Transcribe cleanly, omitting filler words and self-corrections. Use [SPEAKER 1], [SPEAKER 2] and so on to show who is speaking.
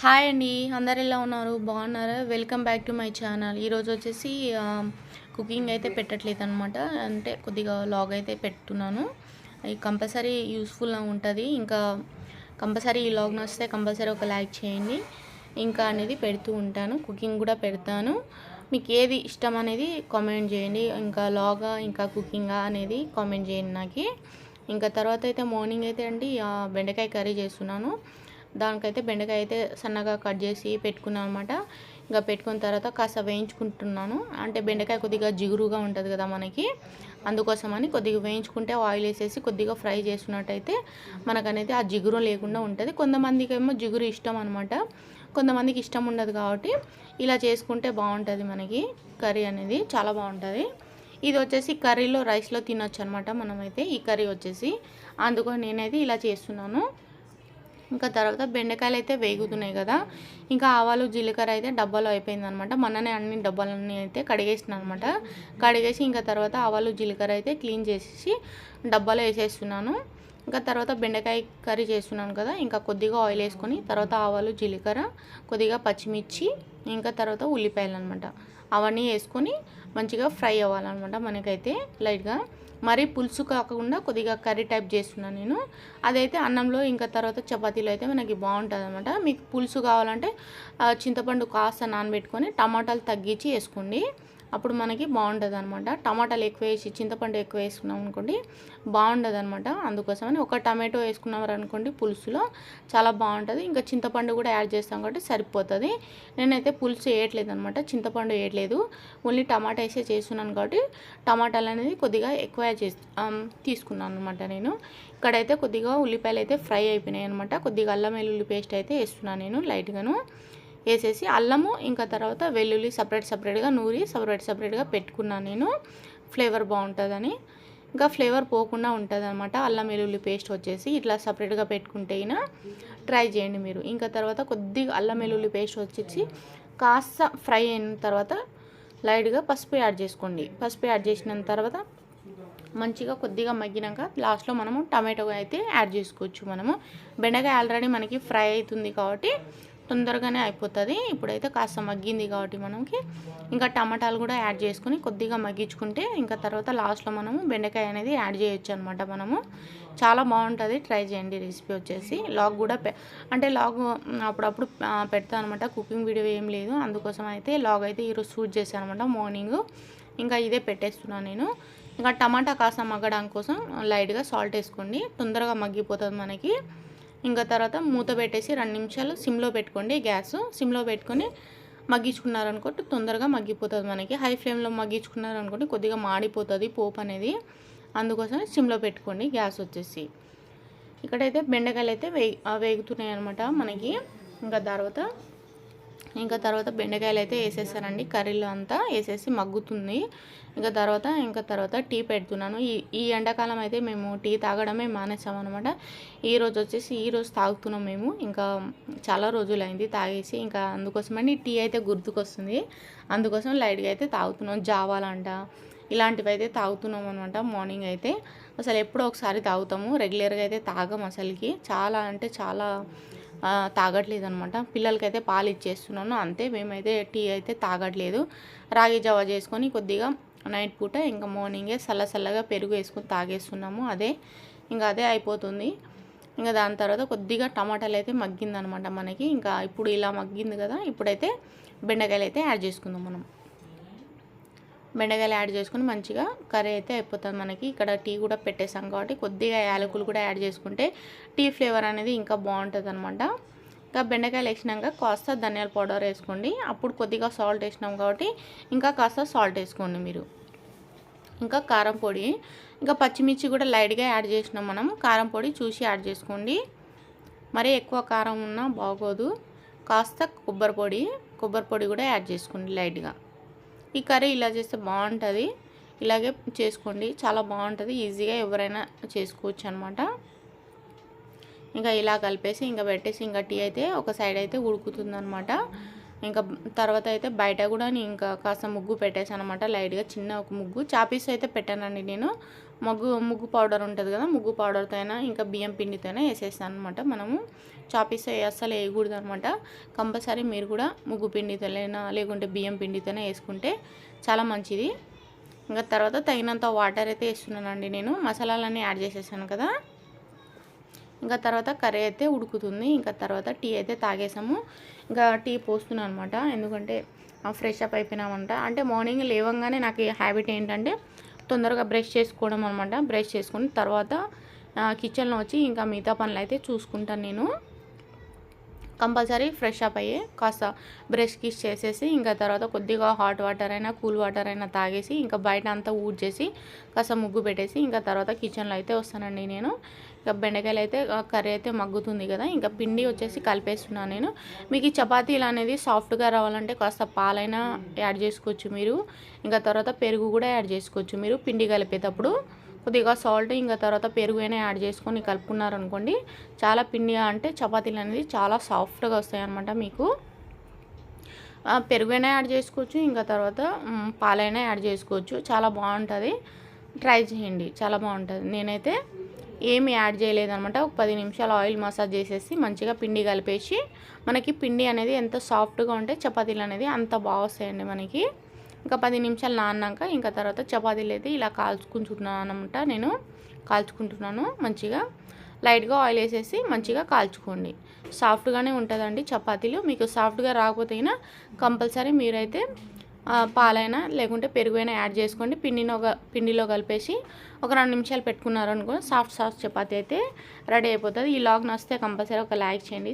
[SPEAKER 1] Hi అండి. అందరు ఎలా ఉన్నారు? బాగున్నారా? Welcome back to my channel. ఈరోజు వచ్చేసి కుకింగ్ అయితే పెట్టట్లేదనమాట. అంటే కొద్దిగా లాగ్ అయితే పెడుతున్నాను. ఇది కంపల్సరీ యూస్ఫుల్గా ఉంటుంది. ఇంకా కంపల్సరీ ఈ లాగ్ నచ్చితే కంపల్సరీ ఒక లైక్ చేయండి. ఇంకా అనేది పెడుతూ ఉంటాను. కుకింగ్ కూడా పెడతాను. మీకు ఏది ఇష్టం అనేది కామెంట్ చేయండి. ఇంకా లాగా ఇంకా కుకింగా అనేది కామెంట్ చేయండి నాకు. ఇంకా తర్వాత అయితే మార్నింగ్ అయితే అండి బెండకాయ కర్రీ చేస్తున్నాను. దానికైతే బెండకాయ అయితే సన్నగా కట్ చేసి పెట్టుకున్నాను అనమాట. ఇంకా పెట్టుకున్న తర్వాత కాస్త వేయించుకుంటున్నాను. అంటే బెండకాయ కొద్దిగా జిగురుగా ఉంటుంది కదా మనకి, అందుకోసమని కొద్దిగా వేయించుకుంటే ఆయిల్ వేసేసి కొద్దిగా ఫ్రై చేస్తున్నట్టయితే మనకనేది ఆ జిగురు లేకుండా ఉంటుంది. కొంతమందికి ఏమో జిగురు ఇష్టం అనమాట, కొంతమందికి ఇష్టం ఉండదు. కాబట్టి ఇలా చేసుకుంటే బాగుంటుంది. మనకి కర్రీ అనేది చాలా బాగుంటుంది. ఇది వచ్చేసి కర్రీలో రైస్లో తినొచ్చు అనమాట మనమైతే. ఈ కర్రీ వచ్చేసి అందుకని నేనైతే ఇలా చేస్తున్నాను. ఇంకా తర్వాత బెండకాయలు అయితే వేగుతున్నాయి కదా, ఇంకా ఆవాలు జీలకర్ర అయితే డబ్బాలో అయిపోయిందనమాట. మొన్ననే అన్ని డబ్బాలన్నీ అయితే కడిగేసిన అనమాట. కడిగేసి ఇంకా తర్వాత ఆవాలు జీలకర్ర అయితే క్లీన్ చేసేసి డబ్బాలో వేసేస్తున్నాను. ఇంకా తర్వాత బెండకాయ కర్రీ చేస్తున్నాను కదా, ఇంకా కొద్దిగా ఆయిల్ వేసుకొని తర్వాత ఆవాలు జీలకర్ర, కొద్దిగా పచ్చిమిర్చి, ఇంకా తర్వాత ఉల్లిపాయలు అనమాట, అవన్నీ వేసుకొని మంచిగా ఫ్రై అవ్వాలన్నమాట మనకైతే లైట్గా. మరీ పులుసు కాకుండా కొద్దిగా కర్రీ టైప్ చేస్తున్నాను నేను. అదైతే అన్నంలో ఇంకా తర్వాత చపాతీలో అయితే మనకి బాగుంటుంది అనమాట. మీకు పులుసు కావాలంటే చింతపండు కాస్త నానబెట్టుకొని టమాటాలు తగ్గించి వేసుకోండి, అప్పుడు మనకి బాగుంటుంది అనమాట. టమాటాలు ఎక్కువ వేసి చింతపండు ఎక్కువ వేసుకున్నాం అనుకోండి బాగుండదు అనమాట. అందుకోసమని ఒక టమాటో వేసుకున్నారు అనుకోండి పులుసులో చాలా బాగుంటుంది. ఇంకా చింతపండు కూడా యాడ్ చేస్తాం కాబట్టి సరిపోతుంది. నేనైతే పులుసు వేయట్లేదు అనమాట, చింతపండు వేయట్లేదు, ఓన్లీ టమాటా వేసే చేస్తున్నాను కాబట్టి టమాటాలు అనేది కొద్దిగా ఎక్కువ తీసుకున్నాను అనమాట నేను. ఇక్కడైతే కొద్దిగా ఉల్లిపాయలు అయితే ఫ్రై అయిపోయినాయి అనమాట. కొద్దిగా అల్లం వెల్లుల్లి పేస్ట్ అయితే వేస్తున్నాను నేను లైట్గాను. వేసేసి అల్లము ఇంకా తర్వాత వెల్లుల్లి సపరేట్గా నూరి సపరేట్గా పెట్టుకున్నాను నేను, ఫ్లేవర్ బాగుంటుందని. ఇంకా ఫ్లేవర్ పోకుండా ఉంటుంది అనమాట అల్లం వెల్లుల్లి పేస్ట్ వచ్చేసి. ఇట్లా సపరేట్గా పెట్టుకుంటే ట్రై చేయండి మీరు. ఇంకా తర్వాత కొద్దిగా అల్లం వెల్లుల్లి పేస్ట్ వచ్చేసి కాస్త ఫ్రై అయిన తర్వాత లైట్గా పసుపు యాడ్ చేసుకోండి. పసుపు యాడ్ చేసిన తర్వాత మంచిగా కొద్దిగా మగ్గినాక లాస్ట్లో మనము టమాటో అయితే యాడ్ చేసుకోవచ్చు. మనము బెండకాయ ఆల్రెడీ మనకి ఫ్రై అవుతుంది కాబట్టి తొందరగానే అయిపోతుంది. ఇప్పుడైతే కాస్త మగ్గింది కాబట్టి మనకి ఇంకా టమాటాలు కూడా యాడ్ చేసుకొని కొద్దిగా మగ్గించుకుంటే ఇంకా తర్వాత లాస్ట్లో మనము బెండకాయ అనేది యాడ్ చేయొచ్చు అనమాట. మనము చాలా బాగుంటుంది, ట్రై చేయండి. రెసిపీ వచ్చేసి లాగ్ కూడా అంటే లాగ్ అప్పుడప్పుడు పెడతాను అనమాట, కుకింగ్ వీడియో ఏం లేదు, అందుకోసం అయితే లాగ్ అయితే ఈరోజు షూట్ చేశాను అనమాట మార్నింగ్. ఇంకా ఇదే పెట్టేస్తున్నాను నేను. ఇంకా టమాటా కాస్త మగ్గడానికి కోసం లైట్గా సాల్ట్ వేసుకోండి, తొందరగా మగ్గిపోతుంది మనకి. ఇంకా తర్వాత మూత పెట్టేసి 2 నిమిషాలు సిమ్లో పెట్టుకోండి. గ్యాస్ సిమ్లో పెట్టుకొని మగ్గించుకున్నారనుకోండి తొందరగా మగ్గిపోతుంది మనకి. హై ఫ్లేమ్లో మగ్గించుకున్నారనుకోండి కొద్దిగా మాడిపోతుంది పోపు అనేది, అందుకోసం సిమ్లో పెట్టుకోండి గ్యాస్ వచ్చేసి. ఇక్కడైతే బెండకాయలు అయితే వేగుతున్నాయి అనమాట మనకి. ఇంకా తర్వాత బెండకాయలు అయితే వేసేసానండి కర్రీలో అంతా వేసేసి మగ్గుతుంది. ఇంకా తర్వాత టీ పెడుతున్నాను. ఈ ఎండాకాలం అయితే మేము టీ తాగడమే మానేసామన్నమాట. ఈరోజు తాగుతున్నాం మేము. ఇంకా చాలా రోజులైంది తాగేసి, ఇంకా అందుకోసమని టీ అయితే గుర్తుకొస్తుంది, అందుకోసం లైట్గా అయితే తాగుతున్నాం. జావాలంట ఇలాంటివి అయితే తాగుతున్నాం అనమాట. మార్నింగ్ అయితే అసలు ఎప్పుడో ఒకసారి తాగుతాము, రెగ్యులర్గా అయితే తాగం అసలుకి. చాలా అంటే చాలా తాగట్లేదు అనమాట. పిల్లలకైతే పాలు ఇచ్చేస్తున్నాను అంతే, మేమైతే టీ అయితే తాగట్లేదు. రాగి జావా చేసుకొని కొద్దిగా నైట్ పూట ఇంకా మార్నింగే చల్లగా పెరుగు వేసుకొని తాగేస్తున్నాము. అదే అయిపోతుంది. ఇంకా దాని తర్వాత కొద్దిగా టమాటాలు అయితే మగ్గిందనమాట మనకి. ఇంకా ఇప్పుడు ఇలా మగ్గింది కదా, ఇప్పుడైతే బెండకాయలు అయితే యాడ్ చేసుకుందాం మనం. బెండకాయలు యాడ్ చేసుకుని మంచిగా కర్రీ అయితే అయిపోతుంది మనకి. ఇక్కడ టీ కూడా పెట్టేసాం కాబట్టి కొద్దిగా యాలకులు కూడా యాడ్ చేసుకుంటే టీ ఫ్లేవర్ అనేది ఇంకా బాగుంటుంది అనమాట. ఇంకా బెండకాయలు వేసినాక కాస్త ధనియాల పౌడర్ వేసుకోండి. అప్పుడు కొద్దిగా సాల్ట్ వేసినాం కాబట్టి ఇంకా కాస్త సాల్ట్ వేసుకోండి మీరు. ఇంకా కారం పొడి, ఇంకా పచ్చిమిర్చి కూడా లైట్గా యాడ్ చేసినాం మనం. కారం పొడి చూసి యాడ్ చేసుకోండి, మరీ ఎక్కువ కారం ఉన్నా బాగోదు. కాస్త కొబ్బరి పొడి కూడా యాడ్ చేసుకోండి లైట్గా. ఈ కర్రీ ఇలా చేస్తే బాగుంటుంది, ఇలాగే చేసుకోండి, చాలా బాగుంటుంది. ఈజీగా ఎవరైనా చేసుకోవచ్చు అనమాట. ఇంకా ఇలా కలిపేసి ఇంకా పెట్టేసి ఇంకా టీ అయితే ఒక సైడ్ అయితే ఉడుకుతుందనమాట. ఇంకా తర్వాత అయితే బయట కూడా ఇంకా కాస్త ముగ్గు పెట్టేసాను అనమాట, లైట్గా చిన్న ఒక ముగ్గు చాపీస్ అయితే పెట్టానండి నేను. ముగ్గు పౌడర్ ఉంటుంది కదా, ముగ్గు పౌడర్తో అయినా ఇంకా బియ్యం పిండితో అయినా వేసేస్తాను అనమాట. మనము చాపీస్తో అస్సలు వేయకూడదు అనమాట. కంపల్సరీ మీరు కూడా ముగ్గు పిండితోనైనా లేకుంటే బియ్యం పిండితోనే వేసుకుంటే చాలా మంచిది. ఇంకా తర్వాత తగినంత వాటర్ అయితే వేస్తున్నానండి. నేను మసాలాలన్నీ యాడ్ చేసేసాను కదా. ఇంకా తర్వాత కర్రీ అయితే ఉడుకుతుంది. ఇంకా తర్వాత టీ అయితే తాగేసాము. ఇంకా టీ పోస్తున్నాను అనమాట. ఎందుకంటే ఫ్రెష్ అప్ అయిపోయినామంట. అంటే మార్నింగ్ లేవగానే నాకు ఈ హ్యాబిట్ ఏంటంటే తొందరగా బ్రష్ చేసుకోవడం అనమాట. బ్రష్ చేసుకుని తర్వాత కిచెన్లో వచ్చి ఇంకా మిగతా పనులు అయితే చూసుకుంటాను నేను. కంపల్సరీ ఫ్రెష్ అప్ అయ్యి కాస్త బ్రష్ కిష్ చేసేసి ఇంకా తర్వాత కొద్దిగా హాట్ వాటర్ అయినా కూల్ వాటర్ అయినా తాగేసి ఇంకా బయట అంతా ఊడ్చేసి కాస్త ముగ్గు పెట్టేసి ఇంకా తర్వాత కిచెన్లో అయితే వస్తానండి నేను. ఇంకా బెండకాయలు అయితే కర్రీ అయితే మగ్గుతుంది కదా, ఇంకా పిండి వచ్చేసి కలిపేస్తున్నాను నేను. మీకు ఈ చపాతీలు అనేది సాఫ్ట్గా రావాలంటే కాస్త పాలైనా యాడ్ చేసుకోవచ్చు మీరు. ఇంకా తర్వాత పెరుగు కూడా యాడ్ చేసుకోవచ్చు మీరు పిండి కలిపేటప్పుడు. కొద్దిగా సాల్ట్ ఇంకా తర్వాత పెరుగు అయినా యాడ్ చేసుకొని కలుపుకున్నారనుకోండి, చాలా పిండి అంటే చపాతీలు అనేది చాలా సాఫ్ట్గా వస్తాయి అన్నమాట. మీకు పెరుగు అయినా యాడ్ చేసుకోవచ్చు, ఇంకా తర్వాత పాలైనా యాడ్ చేసుకోవచ్చు. చాలా బాగుంటుంది, ట్రై చేయండి, చాలా బాగుంటుంది. నేనైతే ఏమి యాడ్ చేయలేదన్నమాట. ఒక 10 నిమిషాలు ఆయిల్ మసాజ్ చేసేసి మంచిగా పిండి కలిపేసి, మనకి పిండి అనేది ఎంత సాఫ్ట్గా ఉంటే చపాతీలు అనేది అంత బాగా వస్తాయండి మనకి. ఇంకా 10 నిమిషాలు నాన్నాక ఇంకా తర్వాత చపాతీలు అయితే ఇలా కాల్చుకుంటున్నాను అనమాట. నేను కాల్చుకుంటున్నాను మంచిగా. లైట్గా ఆయిల్ వేసేసి మంచిగా కాల్చుకోండి. సాఫ్ట్గానే ఉంటుందండి చపాతీలు. మీకు సాఫ్ట్గా రాకపోతే కంపల్సరీ మీరైతే పాలైనా లేకుంటే పెరుగైనా యాడ్ చేసుకోండి. పిండిలో కలిపేసి ఒక 2 నిమిషాలు పెట్టుకున్నారనుకో సాఫ్ట్ చపాతీ అయితే రెడీ అయిపోతుంది. ఈ లాగ్ నచ్చితే కంపల్సరీ ఒక లైక్ చేయండి.